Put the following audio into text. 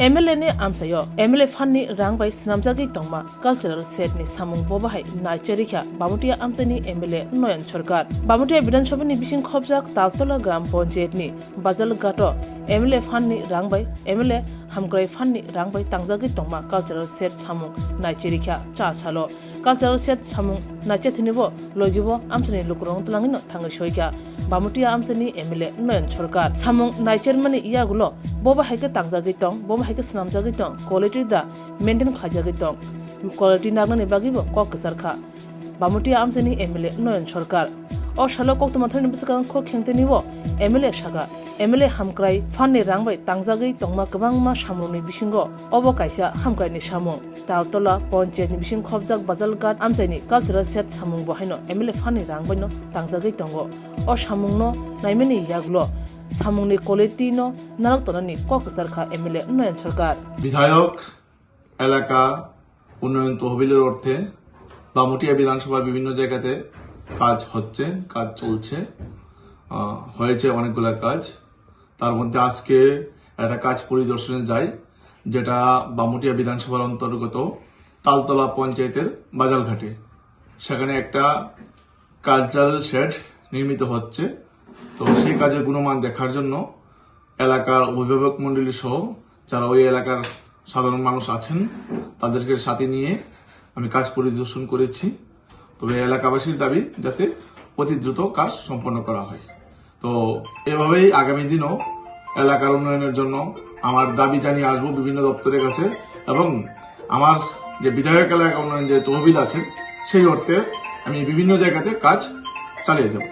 MLA ni amsayo MLA fanni rangbai snamjagi tongma cultural set ni samung bobahai naicharikha Bamutia amsani MLA Noyan Sarkar Bamutia Bidhan Sabha ni bising khobjak Taltola Gram Panchayat ni Bazal Gato MLA fanni rangbai MLA hamgrai fanni rangbai tangjagi tongma cultural set samung naicharikha cha chalo cultural set samung naichathinibo logibo amsani lukrong tlangino thangai soika Bamutia amsani MLA Noyan Sarkar samung naichermani iyagulo bobahai ke tangjagi tong bobahai ke snamjagi tong quality da maintain khajagi tong quality nagnani bagibo kok kasarkha Bamutia amsani MLA Noyan Sarkar o shalo kok tumathoni bisakang kho khengtenibo MLA saga MLA hamkrai fanni rangbai tangjagi tongma kabangma samrungni bisingo obo kaisa hamkrai ni samung Taltola Panchayat ni bising khobjak Bazalgat amsaini cultural set samung bohaino MLA fanni rangbai no tangjagi tongo o samungno naimeni yaglo samungni quality no narak tonani kok sarkha MLA Noyan Sarkar বিধায়ক এলাকা উন্নয়ন তহবিলের অর্থে বামুটিয়া বিধানসভার বিভিন্ন জায়গাতে কাজ হচ্ছে কাজ চলছে হয়েছে অনেকগুলা কাজ তার মধ্যে আজকে একটা কাজ পরিদর্শনে যাই যেটা বামুটিয়া বিধানসভার অন্তর্গত তালতলা পঞ্চায়েতের বাজালঘাটে সেখানে একটা কালচারাল শেড নির্মিত হচ্ছে তো সেই কাজের গুণমান দেখার জন্য এলাকার অভিভাবক মণ্ডলী সহ যারা ওই এলাকার সাধারণ মানুষ আছেন তাদেরকে সাথে নিয়ে আমি কাজ পরিদর্শন করেছি তবে এলাকাবাসীর দাবি যাতে অতি দ্রুত কাজ সম্পন্ন করা হয় তো এভাবেই আগামী দিনও এলাকার উন্নয়নের জন্য আমার দাবি জানিয়ে আসবো বিভিন্ন দপ্তরের কাছে এবং আমার যে বিধায়ক এলাকা উন্নয়ন যে তহবিল আছে সেই অর্থে আমি বিভিন্ন জায়গাতে কাজ চালিয়ে যাব।